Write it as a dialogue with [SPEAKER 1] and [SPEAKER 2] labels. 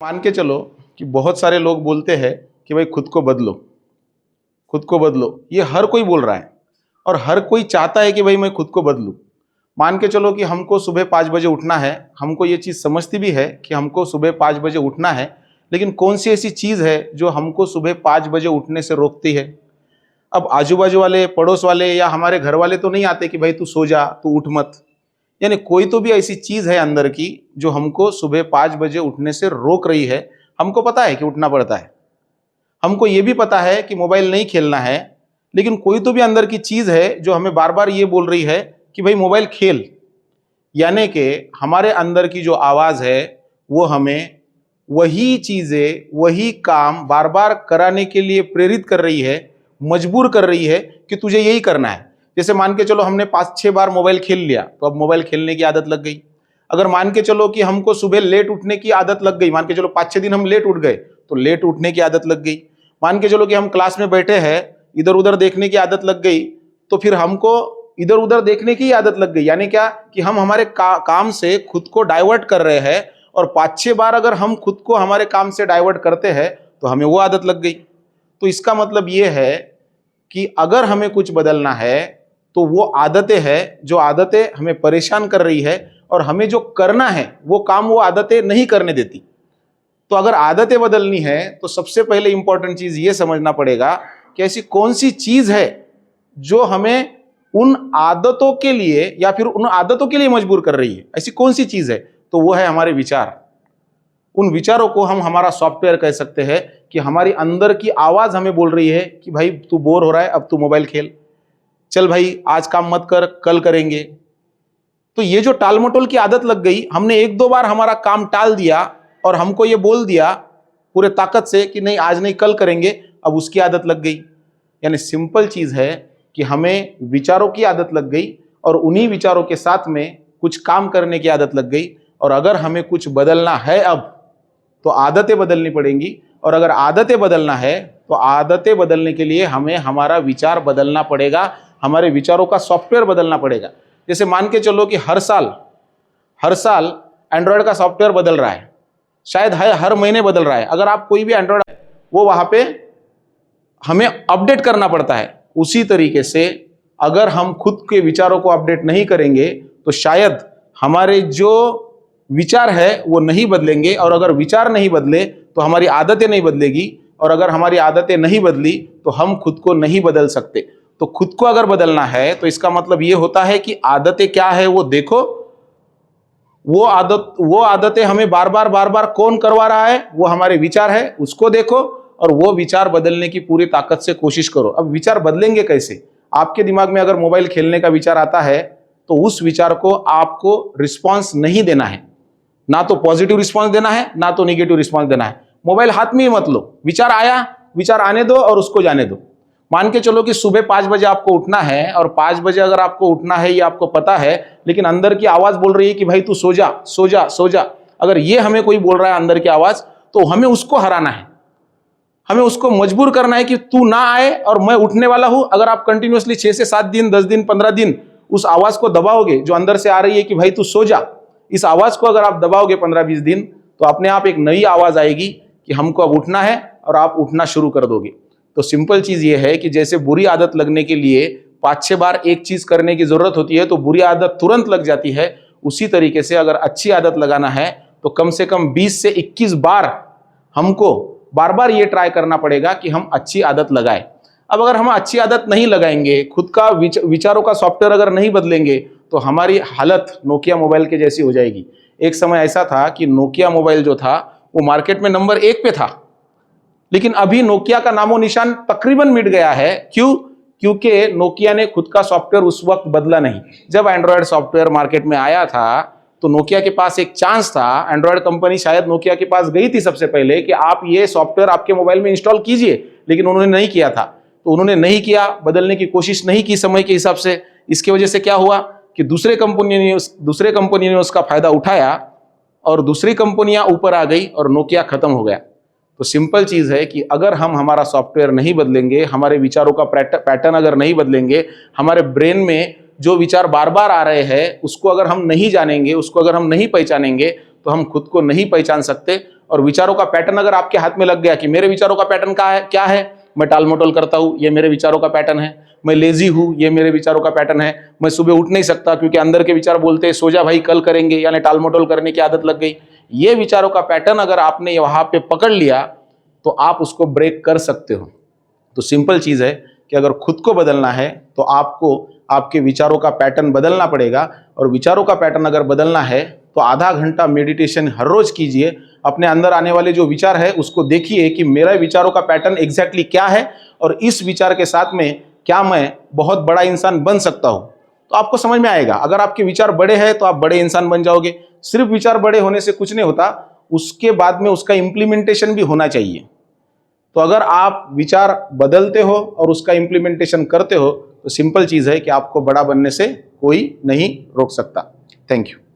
[SPEAKER 1] मान के चलो कि बहुत सारे लोग बोलते हैं कि भाई खुद को बदलो, खुद को बदलो। ये हर कोई बोल रहा है और हर कोई चाहता है कि भाई मैं खुद को बदलूं। मान के चलो कि हमको सुबह 5 बजे उठना है, हमको ये चीज़ समझती भी है कि हमको सुबह 5 बजे उठना है, लेकिन कौन सी ऐसी चीज़ है जो हमको सुबह 5 बजे उठने से रोकती है। अब आजू बाजू वाले, पड़ोस वाले या हमारे घर वाले तो नहीं आते कि भाई तू सो जा, तू उठ मत। यानी कोई तो भी ऐसी चीज़ है अंदर की जो हमको सुबह 5 बजे उठने से रोक रही है। हमको पता है कि उठना पड़ता है, हमको ये भी पता है कि मोबाइल नहीं खेलना है, लेकिन कोई तो भी अंदर की चीज़ है जो हमें बार बार ये बोल रही है कि भाई मोबाइल खेल। यानी कि हमारे अंदर की जो आवाज़ है वो हमें वही चीज़ें, वही काम बार बार कराने के लिए प्रेरित कर रही है, मजबूर कर रही है कि तुझे यही करना है। जैसे मान के चलो हमने 5-6 बार मोबाइल खेल लिया तो अब मोबाइल खेलने की आदत लग गई। अगर मान के चलो कि हमको सुबह लेट उठने की आदत लग गई, मान के चलो 5-6 दिन हम लेट उठ गए तो लेट उठने की आदत लग गई। मान के चलो कि हम क्लास में बैठे हैं, इधर उधर देखने की आदत लग गई, तो फिर हमको इधर उधर देखने की आदत लग गई। यानी क्या कि हम हमारे काम से खुद को डाइवर्ट कर रहे हैं, और 5-6 बार अगर हम खुद को हमारे काम से डाइवर्ट करते हैं तो हमें वो आदत लग गई। तो इसका मतलब ये है कि अगर हमें कुछ बदलना है तो वो आदतें हैं, जो आदतें हमें परेशान कर रही है और हमें जो करना है वो काम वो आदतें नहीं करने देती। तो अगर आदतें बदलनी है तो सबसे पहले इंपॉर्टेंट चीज ये समझना पड़ेगा कि ऐसी कौन सी चीज है जो हमें उन आदतों के लिए या फिर उन आदतों के लिए मजबूर कर रही है। ऐसी कौन सी चीज है? तो वो है हमारे विचार। उन विचारों को हम हमारा सॉफ्टवेयर कह सकते हैं कि हमारी अंदर की आवाज हमें बोल रही है कि भाई तू बोर हो रहा है, अब तू मोबाइल खेल, चल भाई आज काम मत कर, कल करेंगे। तो ये जो टाल मटोल की आदत लग गई, हमने 1-2 बार हमारा काम टाल दिया और हमको ये बोल दिया पूरे ताकत से कि नहीं आज नहीं कल करेंगे, अब उसकी आदत लग गई। यानी सिंपल चीज है कि हमें विचारों की आदत लग गई और उन्हीं विचारों के साथ में कुछ काम करने की आदत लग गई। और अगर हमें कुछ बदलना है अब तो आदतें बदलनी पड़ेंगी, और अगर आदतें बदलना है तो आदतें बदलने के लिए हमें हमारा विचार बदलना पड़ेगा, हमारे विचारों का सॉफ्टवेयर बदलना पड़ेगा। जैसे मान के चलो कि हर साल एंड्रॉयड का सॉफ्टवेयर बदल रहा है, शायद हर महीने बदल रहा है। अगर आप कोई भी एंड्रॉयड है वो वहां पे हमें अपडेट करना पड़ता है। उसी तरीके से अगर हम खुद के विचारों को अपडेट नहीं करेंगे तो शायद हमारे जो विचार है वो नहीं बदलेंगे, और अगर विचार नहीं बदले तो हमारी आदतें नहीं बदलेगी, और अगर हमारी आदतें नहीं बदली तो हम खुद को नहीं बदल सकते। तो खुद को अगर बदलना है तो इसका मतलब ये होता है कि आदतें क्या है वो देखो, वो आदतें हमें बार बार कौन करवा रहा है, वो हमारे विचार है, उसको देखो और वो विचार बदलने की पूरी ताकत से कोशिश करो। अब विचार बदलेंगे कैसे? आपके दिमाग में अगर मोबाइल खेलने का विचार आता है तो उस विचार को आपको रिस्पॉन्स नहीं देना है, ना तो पॉजिटिव रिस्पॉन्स देना है ना तो निगेटिव रिस्पॉन्स देना है। मोबाइल हाथ में ही मत लो, विचार आया, विचार आने दो और उसको जाने दो। मान के चलो कि सुबह 5 बजे आपको उठना है, और 5 बजे अगर आपको उठना है ये आपको पता है, लेकिन अंदर की आवाज बोल रही है कि भाई तू सो जा सो जा सो जा। अगर ये हमें कोई बोल रहा है अंदर की आवाज, तो हमें उसको हराना है, हमें उसको मजबूर करना है कि तू ना आए और मैं उठने वाला हूं। अगर आप कंटिन्यूअसली 6 से 7 दिन, 10 दिन, 15 दिन उस आवाज को दबाओगे जो अंदर से आ रही है कि भाई तू सो जा, इस आवाज को अगर आप दबाओगे 15-20 दिन, तो अपने आप एक नई आवाज आएगी कि हमको अब उठना है, और आप उठना शुरू कर दोगे। तो सिंपल चीज ये है कि जैसे बुरी आदत लगने के लिए 5-6 बार एक चीज करने की जरूरत होती है तो बुरी आदत तुरंत लग जाती है, उसी तरीके से अगर अच्छी आदत लगाना है तो कम से कम 20 से 21 बार हमको बार बार ये ट्राई करना पड़ेगा कि हम अच्छी आदत लगाएं। अब अगर हम अच्छी आदत नहीं लगाएंगे, खुद का विचारों का सॉफ्टवेयर अगर नहीं बदलेंगे, तो हमारी हालत नोकिया मोबाइल के जैसी हो जाएगी। एक समय ऐसा था कि नोकिया मोबाइल जो था वो मार्केट में नंबर 1 पे था, लेकिन अभी नोकिया का नामो निशान तकरीबन मिट गया है। क्यों? क्योंकि नोकिया ने खुद का सॉफ्टवेयर उस वक्त बदला नहीं। जब एंड्रॉयड सॉफ्टवेयर मार्केट में आया था तो नोकिया के पास एक चांस था, एंड्रॉयड कंपनी शायद नोकिया के पास गई थी सबसे पहले कि आप ये सॉफ्टवेयर आपके मोबाइल में इंस्टॉल कीजिए, लेकिन उन्होंने नहीं किया था। तो उन्होंने नहीं किया, बदलने की कोशिश नहीं की समय के हिसाब से। इसकी वजह से क्या हुआ कि दूसरे कंपनी ने उसका फायदा उठाया और दूसरी कंपनियां ऊपर आ गई और नोकिया खत्म हो गया। तो सिंपल चीज है कि अगर हम हमारा सॉफ्टवेयर नहीं बदलेंगे, हमारे विचारों का पैटर्न अगर नहीं बदलेंगे, हमारे ब्रेन में जो विचार बार बार आ रहे हैं उसको अगर हम नहीं जानेंगे, उसको अगर हम नहीं पहचानेंगे, तो हम खुद को नहीं पहचान सकते। और विचारों का पैटर्न अगर आपके हाथ में लग गया कि मेरे विचारों का पैटर्न क्या है, मैं टाल मटोल करता हूं, ये मेरे विचारों का पैटर्न है, मैं लेजी हूं, ये मेरे विचारों का पैटर्न है, मैं सुबह उठ नहीं सकता क्योंकि अंदर के विचार बोलते हैं सो जा भाई कल करेंगे, यानी टाल मटोल करने की आदत लग गई, ये विचारों का पैटर्न अगर आपने वहां पे पकड़ लिया तो आप उसको ब्रेक कर सकते हो। तो सिंपल चीज है कि अगर खुद को बदलना है तो आपको आपके विचारों का पैटर्न बदलना पड़ेगा। और विचारों का पैटर्न अगर बदलना है तो आधा घंटा मेडिटेशन हर रोज कीजिए। अपने अंदर आने वाले जो विचार है उसको देखिए कि मेरा विचारों का पैटर्न एग्जैक्टली क्या है और इस विचार के साथ में क्या मैं बहुत बड़ा इंसान बन सकता हूं। तो आपको समझ में आएगा। अगर आपके विचार बड़े हैं तो आप बड़े इंसान बन जाओगे। सिर्फ विचार बड़े होने से कुछ नहीं होता, उसके बाद में उसका इंप्लीमेंटेशन भी होना चाहिए। तो अगर आप विचार बदलते हो और उसका इंप्लीमेंटेशन करते हो तो सिंपल चीज है कि आपको बड़ा बनने से कोई नहीं रोक सकता। Thank you.